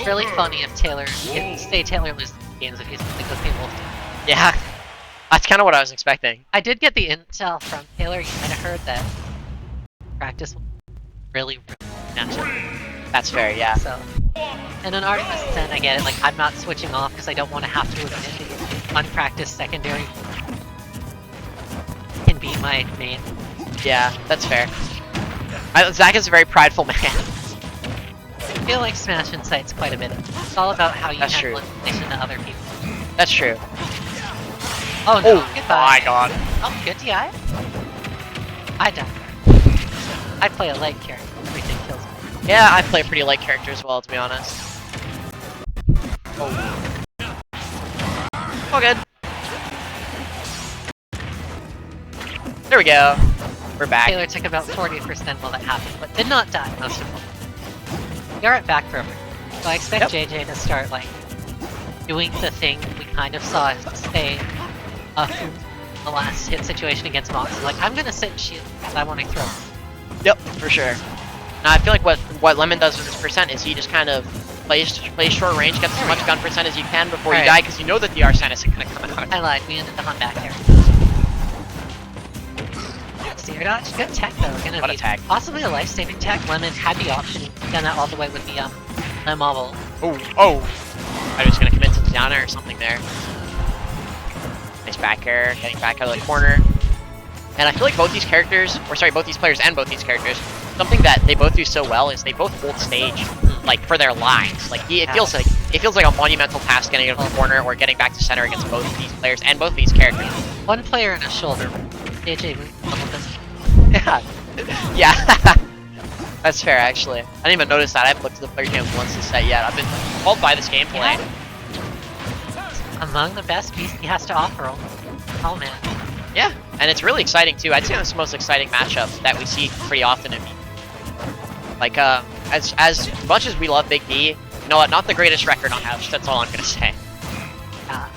really funny if Taylor, say Taylor loses games if he's like those people. Yeah, that's kind of what I was expecting. I did get the intel from Taylor. You might have heard that practice really natural. That's fair, yeah. So, and then Artemis Zen, I get it. Like, I'm not switching off because I don't want to have to admit the unpracticed secondary can be my main. Yeah, that's fair. Zach is a very prideful man. I feel like Smash incites quite a bit. It's all about how you handle it in relation to other people. That's true. Oh no, oh goodbye. My god. Oh, good DI? I died. I play a light character. Everything kills me. Yeah, I play a pretty light character as well, to be honest. Oh. All good. There we go. We're back. Taylor took about 40% while that happened, but did not die, most of all. We are at back rower. So I expect JJ to start, like, doing the thing we kind of saw say the last hit situation against Mox. Like, I'm gonna sit and shield because I want to throw. Yep, for sure. Now I feel like what Lemmon does with his percent is he just kind of plays short range, gets as much gun percent as you can before you die, because you know that the Arsene isn't gonna come out. I lied, we ended up on back there. Steer dodge, good tech though. Gonna what be a tech. Possibly a life-saving tech. Lemmon had the option, done that all the way with the Lemmon. Oh! I was gonna commit to the down air or something there. Nice back air, getting back out of the corner. And I feel like both these characters, or sorry, both these players and both these characters, something that they both do so well is they both hold stage, like, for their lines. Like, it feels like a monumental task getting out of the corner or getting back to center against both of these players and both of these characters. One player in a shoulder. JJ Yeah. Yeah. That's fair, actually. I didn't even notice that. I haven't looked at the player cams once this set yet. I've been called by this gameplay. Yeah. Among the best BC has to offer. Oh man. Yeah, and it's really exciting too. I'd say it's the most exciting matchups that we see pretty often in me. Like, as much as we love Big D, you know what? Not the greatest record on Ouch. That's all I'm gonna say.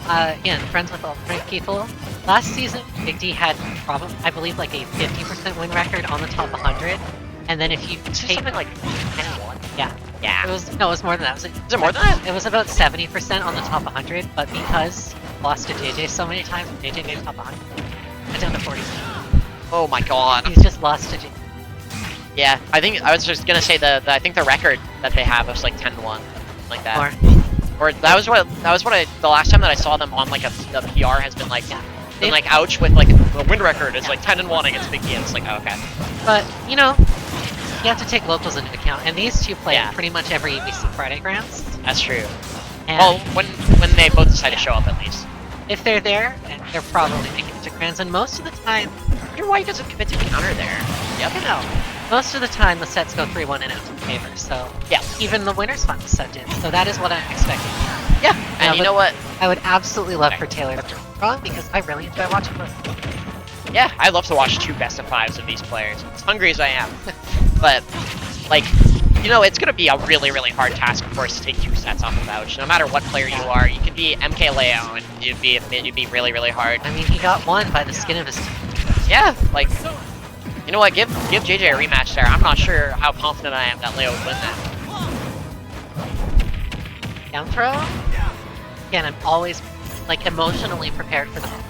Again, friends with all the people. Last season, Big D had probably, I believe, like a 50% win record on the top 100. And then if you take something like 10-1. Yeah. Yeah. It was more than that. Was it more than that? It was about 70% on the top 100, but because lost to JJ so many times, JJ made top 100. Went down to 40. Oh my god. He's just lost to JJ. Yeah, I was just gonna say I think the record that they have was like 10-1, like that. Or that was what the last time that I saw them on like a PR has been like, been like Ouch with like the win record is like 10-1 against Big D. And it's like, oh, okay. But you know, you have to take locals into account, and these two play pretty much every EBC Friday grounds. That's true. And well, when they both decide to show up, at least. If they're there, and they're probably making it to grands, and most of the time, I wonder why he doesn't commit to counter there. Yep. You know, most of the time the sets go 3-1 in Ouch's favor, so yeah, even the winner's final set did. So that is what I'm expecting. Yeah, and you know what? I would absolutely love for Taylor to prove wrong because I really enjoy watching them. Yeah, I love to watch 2 best-of-5s of these players. As hungry as I am, but like, you know, it's gonna be a really, really hard task, of course, to take 2 sets off of Ouch. No matter what player you are, you could be MK Leo, and you'd be really, really hard. I mean, he got one by the skin of his teeth. Yeah, like, you know what? Give JJ a rematch there. I'm not sure how confident I am that Leo would win that. Down throw? Again, I'm always like emotionally prepared for them.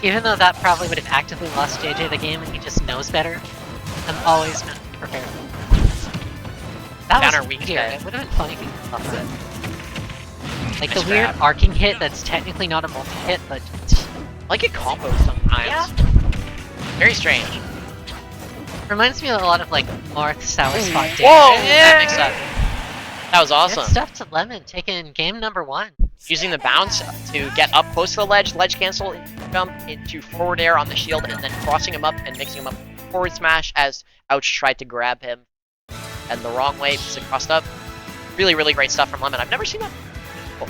Even though that probably would have actively lost JJ the game and he just knows better, I'm always mentally prepared. That was weird. It would have been funny if he thought that. Like nice the weird arcing hit that's technically not a multi-hit, but like it combos sometimes. Yeah. Very strange. Reminds me a lot of like Marth Sour Spot. Whoa! Yeah. That mixed up. That was awesome. Good stuff to Lemmon, taking game number 1. Using the bounce to get up close to the ledge cancel, jump into forward air on the shield, and then crossing him up and mixing him up forward smash as Ouch tried to grab him. And the wrong way because it crossed up. Really, really great stuff from Lemmon. I've never seen that. Cool.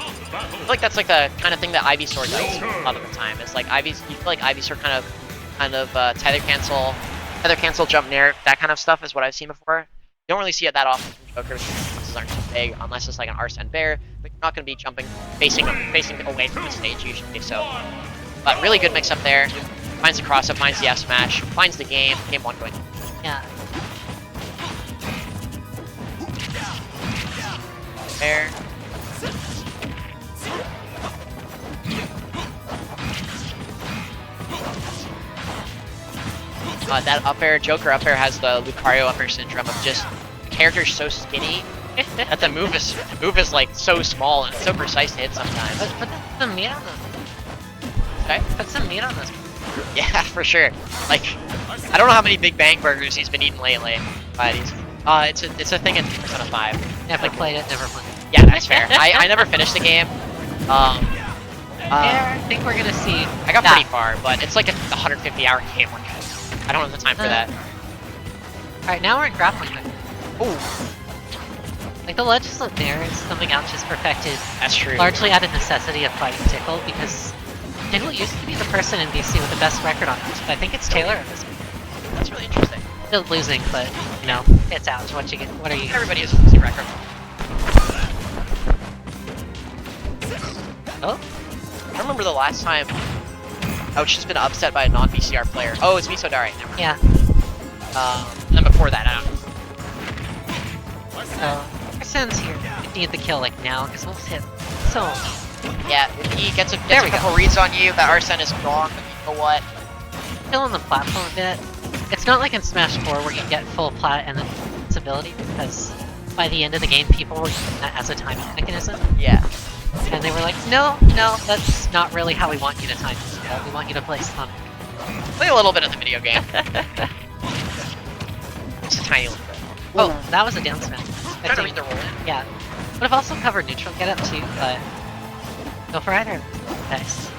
I feel like that's like the kind of thing that Ivysaur does a lot of the time. It's like you feel like Ivysaur kind of tether cancel, jump nair, that kind of stuff is what I've seen before. You don't really see it that often from Joker because the boxes aren't too big unless it's like an Arsene Bear, but you're not going to be jumping, facing away from the stage usually, so. But really good mix up there. Finds the cross up, finds the F smash, finds the game 1 going. Yeah. Air. That up air, Joker up air has the Lucario up air syndrome of just the character's so skinny that the move is like so small and so precise to hit sometimes. Put some meat on this. Okay? Put some meat on this. Yeah, for sure. Like, I don't know how many Big Bang burgers he's been eating lately. But it's a thing in Persona 5. Never played it, never played it. Yeah, that's fair. I never finished the game. I think we're gonna see. I got pretty far, but it's like a 150-hour game. Like, I don't have the time for that. Alright, now we're in grappling mode. Ooh, Like, the legislate there is something else just perfected that's true. largely out of necessity of fighting Tickle, because Tickle used to be the person in BC with the best record on it, but I think it's Taylor at this point. That's really interesting. Still losing, but, you know, it's out. What you get? What are you? Everybody has a losing record. Oh? I remember the last time Ouch has been upset by a non-VCR player. Oh, it's Misodari. Never mind. Yeah. And then before that, I don't know. So, Arsen's here. We need the kill, like, now, because we'll hit so... Yeah, if he gets a There we couple go. reads on you, that Arsene is gone, but you know what? Still on the platform a bit. It's not like in Smash 4 where you get full plat and then invincibility, because by the end of the game, people were using that as a timing mechanism. Yeah. And they were like, no, that's not really how we want you to time this. We want you to play Sonic. Play a little bit of the video game. Just a tiny little bit. Oh, that was a down smash. Trying to read the roll in. Yeah. Would have also covered neutral get up too, but go for either. Nice.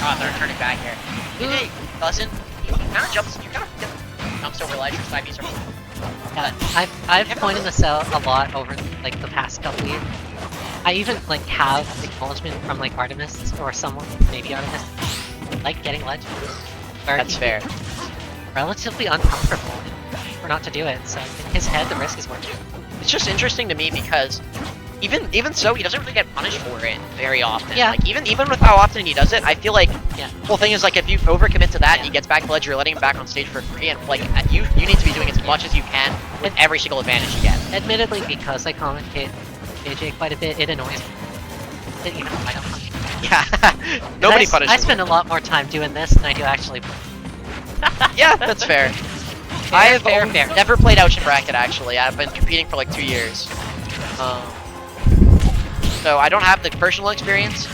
Oh, they're turning back here. Hey, doesn't. He kind of jumps. You kind of jumps over ledge or side Bs or something. Yeah, I've pointed this out a lot over like the past couple years. I even like have acknowledgement from like Artemis or someone, maybe Artemis, like getting ledge. That's fair. Relatively uncomfortable for not to do it. So in his head, the risk is worth it. It's just interesting to me because even so, he doesn't really get punished for it very often. Yeah. Like even with how often he does it, I feel like Yeah. the whole thing is like if you overcommit to that, Yeah. he gets back ledge, you're letting him back on stage for free, and like you need to be doing as much as you can with every single advantage you get. Admittedly, because I commentate JJ quite a bit, it annoys me. Even though I don't punish. Yeah. Nobody punishes I spend a lot more time doing this than I do actually. Yeah, that's fair. I have never played Ouch in Bracket, actually. I've been competing for like 2 years. So I don't have the personal experience,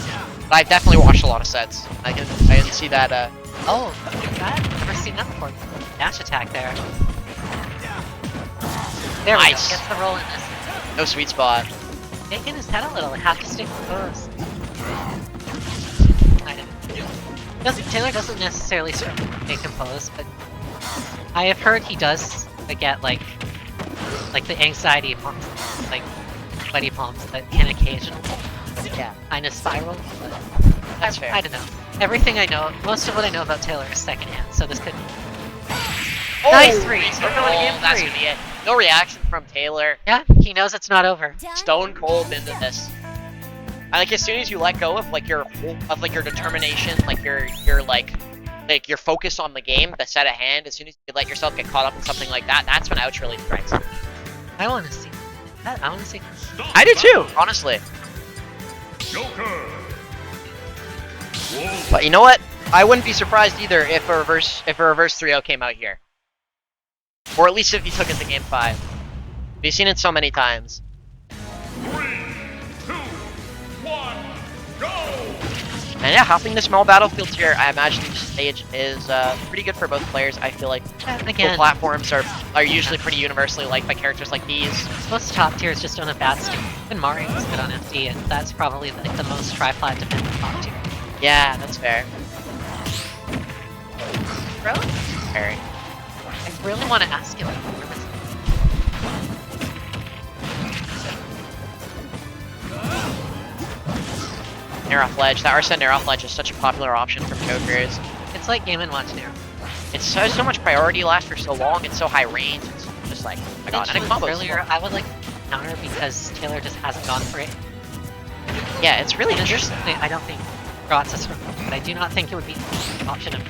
but I've definitely watched a lot of sets. I can see that, Oh, I've never seen that before. Dash attack there. There we go. Nice. Gets the roll in this. no sweet spot. Taking his head a little. I have to stick with those. Taylor doesn't necessarily stay composed, but I have heard he does get like the anxiety palms, like sweaty palms that can occasionally, kind of spiral. But That's fair. I don't know. Everything I know, most of what I know about Taylor is secondhand, so this could. Oh, Nice three. We're going to game That's three. That's gonna be it. No reaction from Taylor. Yeah, he knows it's not over. Stone cold into this. And like as soon as you let go of like your determination, like your focus on the game, the set at hand, as soon as you let yourself get caught up in something like that, that's when Ouch really strikes. I want to see that. I want to see. I do too, honestly. Joker. But you know what? I wouldn't be surprised either if a reverse 3-0 came out here. Or at least if he took it to game 5. We've seen it so many times. 3, 2, 1, go! And yeah, hopping the small battlefields here, I imagine this stage is pretty good for both players. I feel like Again, the platforms are usually pretty universally liked by characters like these. most top tiers just on a bad stage. Even Mario's good on FD, and that's probably like the most tri-plat dependent top tier. Yeah, that's fair. Really? Very. I really want to ask him. Nair off ledge. That Arsene Nair off ledge is such a popular option from Jokers. It's like Game & Watch now. It's so much priority, lasts for so long, it's so high range. It's just like, oh my god, and it combos. Earlier, I would like counter because Taylor just hasn't gone for it. Yeah, it's really And interesting. I don't think Grotz is from, but I do not think it would be an option of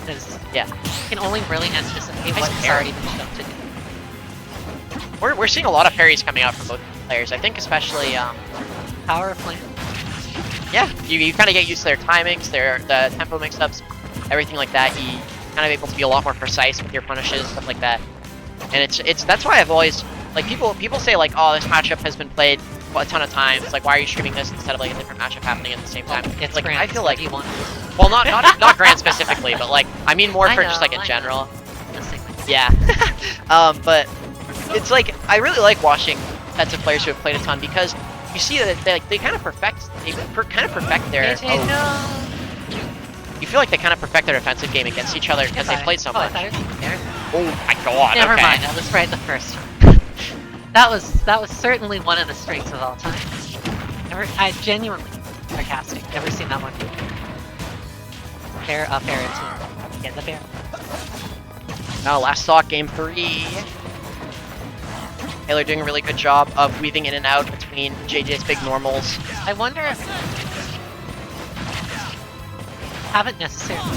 because Yeah. you can only really anticipate what has pair. already been shown to do. We're seeing a lot of parries coming out from both players. I think especially Power of flame. yeah, you kind of get used to their timings, the tempo mix-ups, everything like that. You kind of able to be a lot more precise with your punishes, stuff like that. And it's that's why I've always like people say like, oh, this matchup has been played a ton of times. Like, why are you streaming this instead of like a different matchup happening at the same time? It's like grand, I feel what like do you want? well, not Grand specifically, but like I mean more I for know, just like in I general. know. Just like- Yeah. But it's like I really like watching sets of players who have played a ton because you see that they kind of perfect their JJ, no. you feel like they kind of perfect their defensive game against each other because they've played so much. I thought it was there. Oh my god. Never okay. mind, I was right the first time. that was certainly one of the strengths of all time. I genuinely sarcastic. Never seen that one. Fair up air to get the bear. Now last stock, game 3. Taylor doing a really good job of weaving in and out between JJ's big normals. I wonder if haven't necessarily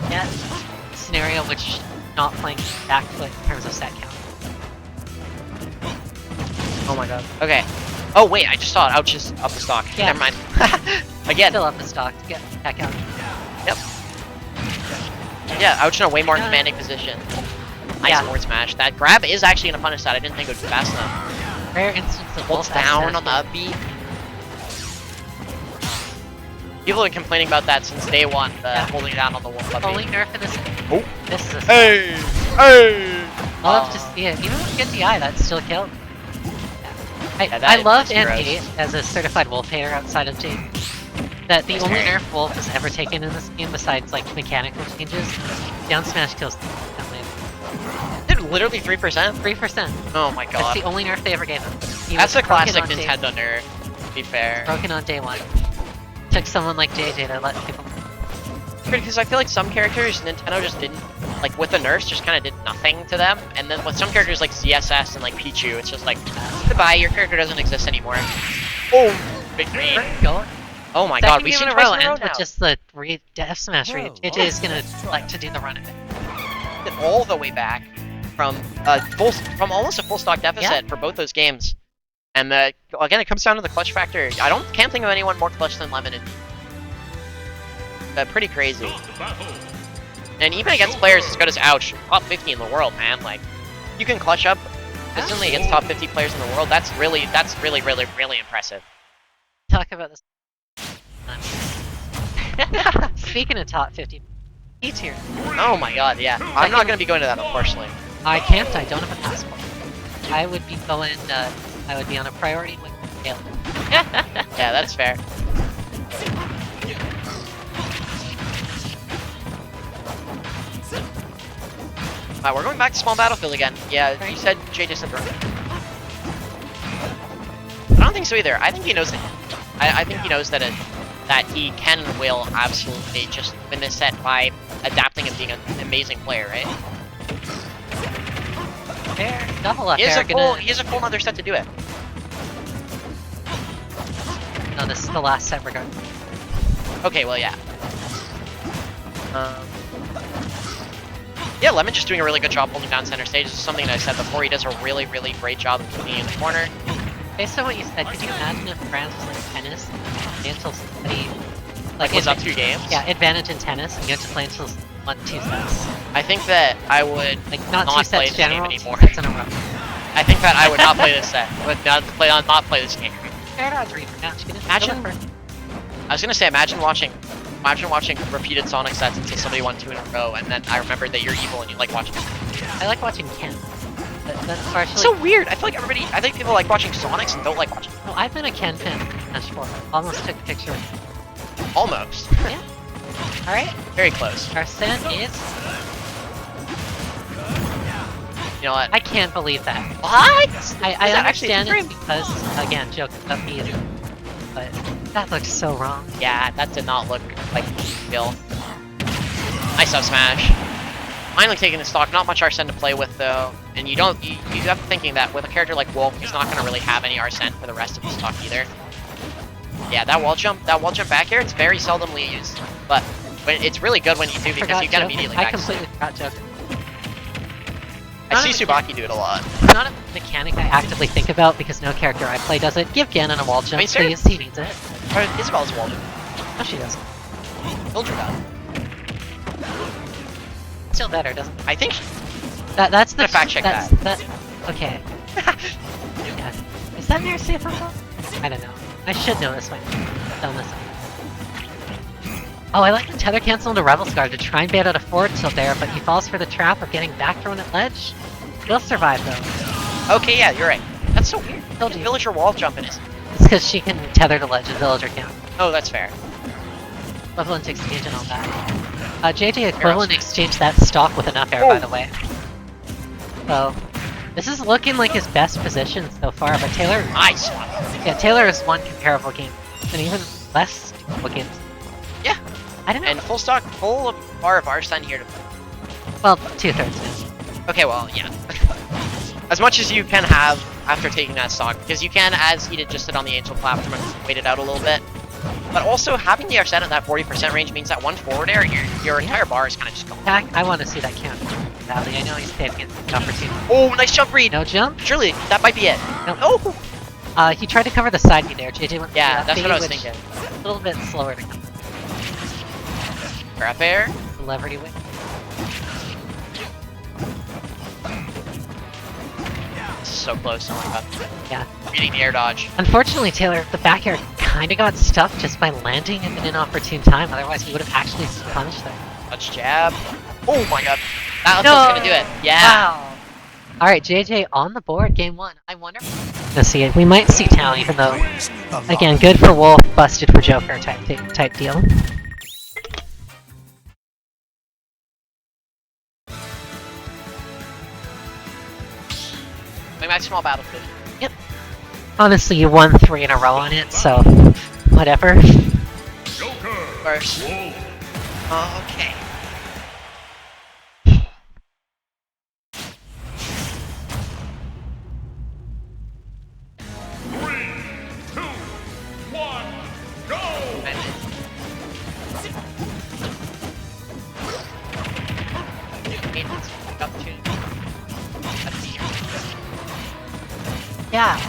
yet a scenario which not playing back foot in terms of set count. Oh my god. Okay. Oh wait, I just saw it. Ouch is up the stock. Yeah. Never mind. Again. Still up the stock to get back out. Yep. Yeah, Ouch in a way more commanding position. Nice Yeah. forward smash. That grab is actually gonna punish that. I didn't think it would be fast enough. Rare instance of Holds both down F on the up B. People have been complaining about that since day one, Yeah. holding down on the wolf up Only B. nerf in this. Oh. This is a Hey! Hey! love to see it. Even with good DI, that's still killed. Yeah, that I love is and gross. hate as a certified wolf hater outside of Jade that the only nerf wolf has ever taken in this game besides like mechanical changes, down smash kills that land. Did literally 3%? 3%. Oh my That's god. the only nerf they ever gave him. He That's was a broken classic on day- Nintendo nerf, to be fair. Broken on day one. Took someone like JJ to let people. Because I feel like some characters, Nintendo just didn't, like with the nerfs, just kind of did nothing to them. And then with some characters like ZSS and like Pichu, it's just like, goodbye, your character doesn't exist anymore. Oh, big read. Go. Oh my Second god, we've game seen in a twice row, in a row and now. with just the F smash read. JJ is gonna like to do the run of it. All the way back from from almost a full stock deficit for both those games. And again, it comes down to the clutch factor. Can't think of anyone more clutch than Lemmon. Pretty crazy. And even against players as good as Ouch, top 50 in the world, man. Like, you can clutch up consistently against top 50 players in the world. That's really impressive. Talk about this. Speaking of top 50, E tier. Oh my god, yeah. I'm not gonna be going to that, unfortunately. I can't. I don't have a passport. I would be going. I would be on a priority with Taylor. Yeah, that's fair. We're going back to small battlefield again. Yeah, you said JJ said run. I don't think so either. I think he knows it. I think he knows that that he can and will absolutely just win this set by adapting and being an amazing player, right? Fair. Double up He has air. he has a full other set to do it. No, this is the last set regardless. Okay, well, yeah. Yeah, Lemmon just doing a really good job holding down center stage. This is something that I said before. He does a really, really great job of keeping in the corner. Based on what you said, could you imagine if France was like tennis until somebody Like, was up 2 games? Yeah, advantage in tennis, and you have to play until 1-2 sets. I think that I would Like not not 2 play sets this game general, 2 anymore. sets in a row. I think that I would not play this set. I would not play this game. Fair odds rematch. Imagine- I was gonna say, imagine watching repeated Sonic sets until somebody won 2 in a row, and then I remembered that you're evil and you like watching it. I like watching Ken. That's partially. It's so weird. I think people like watching Sonics and don't like watching. No, I've been a Ken fan match for. Almost took a picture with him. Almost. Yeah. Alright, Very close. our set is. You know what? I can't believe that. What? I that actually understand a it because, again, joke about me, but that looks so wrong. Yeah, that did not look like skill. Nice up smash. Finally taking the stock. Not much Arsene to play with though, and you have to thinking that with a character like Wolf, he's not going to really have any Arsene for the rest of the stock either. Yeah, that wall jump back here, it's very seldomly used, but it's really good when you do because you get immediately I back. completely forgot Joker. I see Tsubaki do it a lot. It's not a mechanic I actively think about because no character I play does it. Give Ganon a wall jump, mean, Sarah- please. He needs it. Or Isabel's wall jump. No, she doesn't. Mildred does. Still better, doesn't it? I think That's the I'm gonna fact check that. Okay. Yeah. Is that near safe on top? I don't know. I should know this one. Done this one. Oh, I like the tether cancel into Rebel's Guard to try and bait out a forward tilt there, but he falls for the trap of getting back thrown at ledge. He'll survive though. Okay, yeah, you're right. That's so weird. Told you. Villager wall jumping is. It's because she can tether to ledge and villager can't. Oh, that's fair. Equivalent exchange and all that. JJ equivalent exchanged that stock with enough air, by the way. So, this is looking like his best position so far, but Taylor... Nice. Yeah, Taylor has won comparable games, and even less comparable games. Yeah. I don't know. And full stock, full bar of Arsene here to. Well, 2/3. Okay, well, yeah. As much as you can have after taking that stock, because you can, as he did, just sit on the Angel platform and wait it out a little bit. But also, having the Arsene at that 40% range means that one forward air, your entire bar is kind of just going. I want to see that counter. Valley, I know he's saving it the opportunity. Oh, nice jump read! No jump? Surely, that might be it. No. Oh! He tried to cover the side B there. JJ went for Yeah, the that's B, what I was which thinking. A little bit slower to come. Grab air. Celebrity win. This is so close, oh my god. Yeah. Reading the air dodge. Unfortunately, Taylor, the back air kinda got stuck just by landing in an inopportune time, otherwise he would have actually punished there. Touch jab. Oh my god. That was gonna do it. Yeah. Wow! Alright, JJ on the board, game 1. I wonder if we'll see it. We might see Town, even though, again, good for Wolf, busted for Joker type deal. My max small battlefield. Yep. Honestly, you won 3 in a row on it, so whatever. Joker. First. Wolf. Okay. Three, two, one, go! Yeah.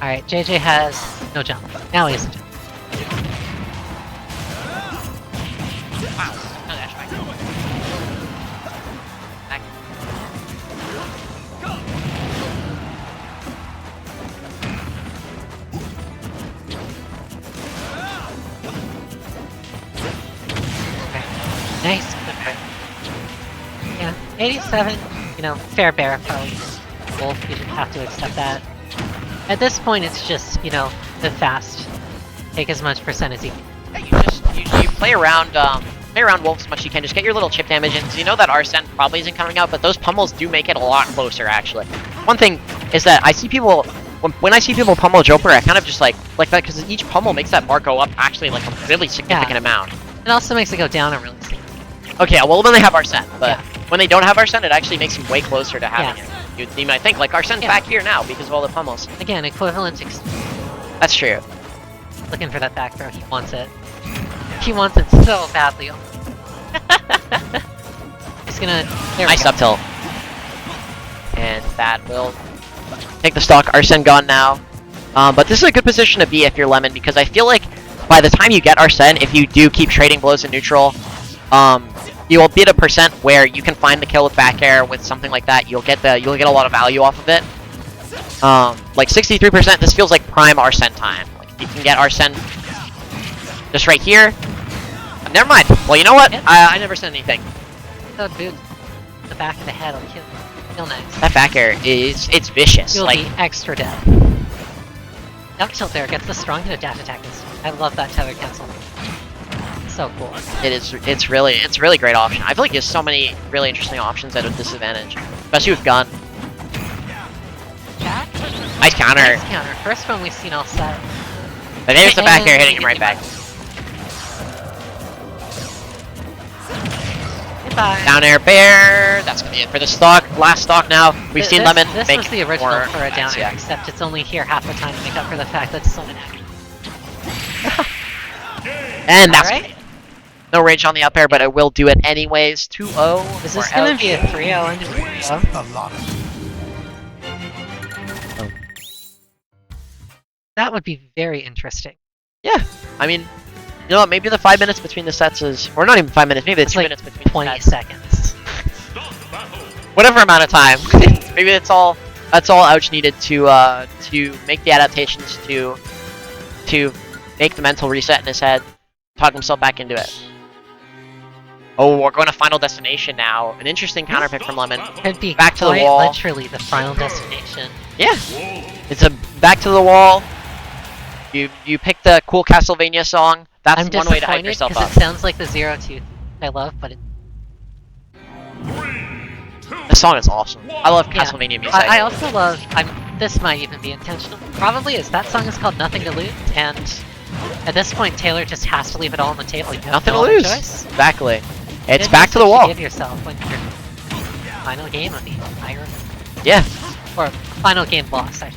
Alright, JJ has no jump. Now he has a jump. Wow. No dash back. Back. Okay. Nice. Okay. Yeah, 87, you know, fair bear probably. Wolf, you should have to accept that. At this point, it's just, you know, the fast. Take as much percent as you can. Yeah, you play around Wolf as much as you can. Just get your little chip damage in. 'Cause you know that Arsene probably isn't coming out, but those pummels do make it a lot closer, actually. One thing is that I see people when I see people pummel Joker, I kind of just like that because each pummel makes that bar go up actually like a really significant amount. It also makes it go down a really significant. Okay, well when they have Arsene, but Yeah. when they don't have Arsene, it actually makes him way closer to having it. You might think like Arsene's back here now because of all the pummels. Again, equivalent. That's true. Looking for that back throw. He wants it. He wants it so badly. He's gonna. There we Nice go. up tilt. And that will take the stock. Arsene gone now. But this is a good position to be if you're Lemmon, because I feel like by the time you get Arsene, if you do keep trading blows in neutral, you will be at a percent where you can find the kill with back air with something like that. You'll get a lot of value off of it. Like 63%, this feels like prime Arsene time. Like if you can get Arsene just right here. Never mind. Well, you know what? Yep. I never said anything. Oh, dude. The back of the head will kill you. Real nice. That back air it's vicious. You'll Like be extra dead. Up tilt there gets the strong hit of dash attack. I love that tether cancel. So cool. it's really great option. I feel like there's so many really interesting options at a disadvantage, especially with gun. Jack? Nice counter. Nice counter. First one we've seen all set. But there's the back air And hitting him right back. Goodbye. Down air bear. That's gonna be it for the stock. Last stock now. We've seen Lemmon This make was the original more for a down attempts, air, except it's only here half the time to make up for the fact that it's so inaccurate. And that's Alright. no range on the up air, but I will do it anyways. 2-0. Is this for gonna Ouch. be a 3-0 into 3-0? A lot of That would be very interesting. Yeah, I mean, you know what? Maybe the 5 minutes between the sets is, or not even 5 minutes. Maybe it's It's 2 like minutes between 20 the sets. seconds. Whatever amount of time. Maybe that's all. That's all Ouch needed to make the adaptations to make the mental reset in his head, talk himself back into it. Oh, we're going to Final Destination now. An interesting counterpick from Lemmon. Could be Back to the quite wall. literally the final destination. Yeah, it's a back to the wall. You pick the cool Castlevania song. That's I'm one way to hype disappointed yourself because up. it sounds like the 0-2 I love, but it, The song is awesome. I love yeah. Castlevania music. I also love. This might even be intentional. Probably is. That song is called "Nothing to Lose," and at this point, Taylor just has to leave it all on the table. You have Nothing no to other lose. choice. Exactly. It's Good back to the message wall. Give yourself when your final game of the entire, Yeah. or final game loss. I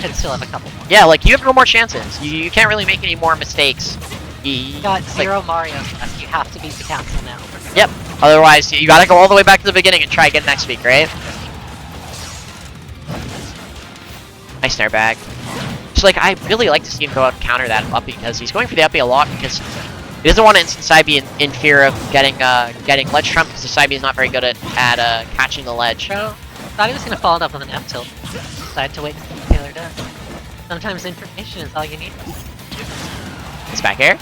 should still have a couple more. Yeah, like you have no more chances. You can't really make any more mistakes. You got 0 Marios left. You have to beat the council now. Yep. Otherwise, you gotta go all the way back to the beginning and try again next week, right? Nice snare bag. Just like, I really like to see him go out and counter that up because he's going for the uppy a lot because he doesn't want to instant side B in fear of getting ledge trump because the side B is not very good at catching the ledge. Bro, thought he was gonna follow it up with an F tilt. Decided to wait to see what Taylor does. Sometimes information is all you need. It's back air.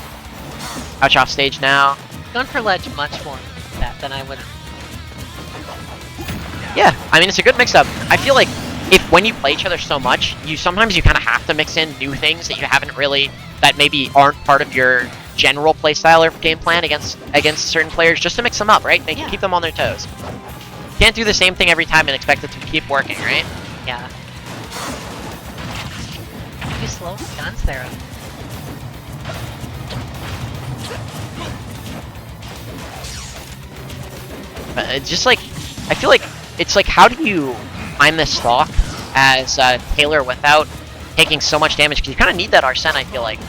Ouch off stage now. Going for ledge much more than I would have. Yeah, I mean, it's a good mix-up. I feel like when you play each other so much, sometimes you kind of have to mix in new things that you haven't really, that maybe aren't part of your general playstyle or game plan against certain players, just to mix them up, right? Keep them on their toes. You can't do the same thing every time and expect it to keep working, right? Yeah. Too slow with guns there. It's just like, I feel like it's like, how do you time this stock as Taylor without taking so much damage? Because you kind of need that Arsene, I feel like.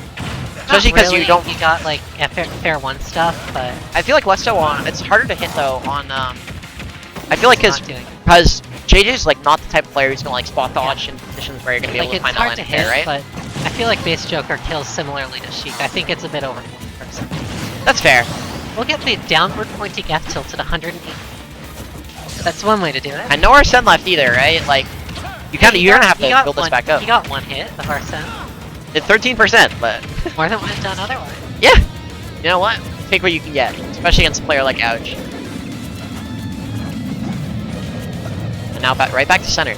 Especially because you don't. You got like fair one stuff, but I feel like less so on. It's harder to hit though on. I feel like not doing it. because JJ's like not the type of player who's gonna like spot dodge in positions where you're gonna be able to It's find that hard line to of hit, fair, right? but I feel like base Joker kills similarly to Sheik. I think it's a bit over 1%. That's fair. We'll get the downward pointing F tilt at 108. That's one way to do it. And no Arsene left either, right? Like you're gonna have to build this back up. He got one hit of Arsene. It's 13%, but More than what it's done otherwise. yeah. You know what? Take what you can get, especially against a player like Ouch. And now right back to center.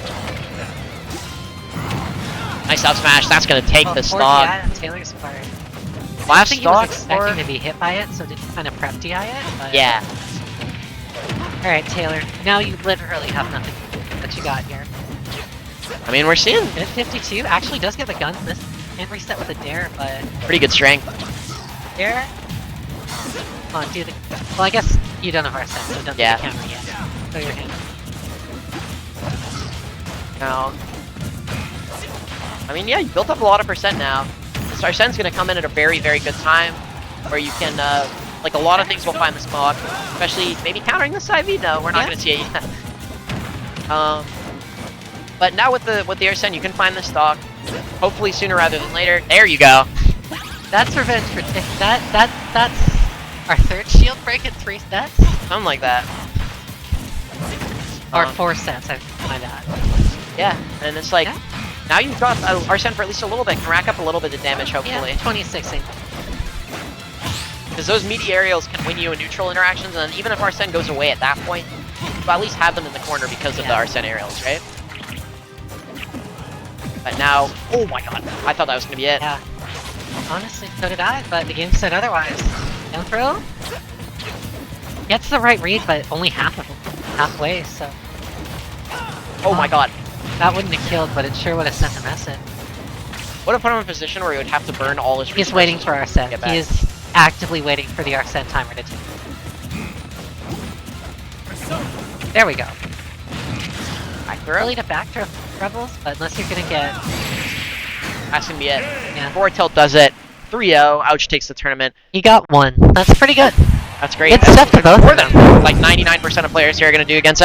Nice up smash. That's gonna take the stock. DI on Taylor's part. I Last think he was stock expecting for... to be hit by it, so did he kind of prep DI it? But... Yeah. Alright, Taylor. Now you literally have nothing that you got here. I mean, we're seeing Hit 52 actually does get the guns. This can't reset with a dare, but pretty good strength. dare. Come on, do the. Well, I guess you don't have Arsene, so don't do Yeah. the camera yet. Throw your hand. Now, I mean, yeah, you built up a lot of percent now. This Arsene's gonna come in at a very, very good time, where you can, like a lot of things will find the spot, especially maybe countering the side V. No, we're not gonna see it yet. But now with the Arsene, you can find the stock. Hopefully sooner rather than later. There you go. That's revenge for that's our third shield break in 3 sets, Something like that. or 4 sets. I find out. Yeah, and it's like Yeah. now you've got Arsene for at least a little bit. Can rack up a little bit of damage, hopefully. Yeah, 26. Because those meaty aerials can win you in neutral interactions, and even if Arsene goes away at that point, you at least have them in the corner because of the Arsene aerials, right? But now, oh my god, I thought that was gonna be it. Yeah. Honestly, so did I, but the game said otherwise. Down throw? Gets the right read, but only half of it. Halfway, so. Oh my god. That wouldn't have killed, but it sure would have sent a message. Would have put him in a position where he would have to burn all his resources. He's waiting for Arsene. Get back. He is actively waiting for the Arsene timer to tick. There we go. Early to back throw Rebels, but unless you're gonna get... That's gonna be it. Yeah. Forward tilt does it. 3-0. Ouch takes the tournament. He got one. That's pretty good. That's great. Good stuff to both More of than them. like 99% of players here are going to do against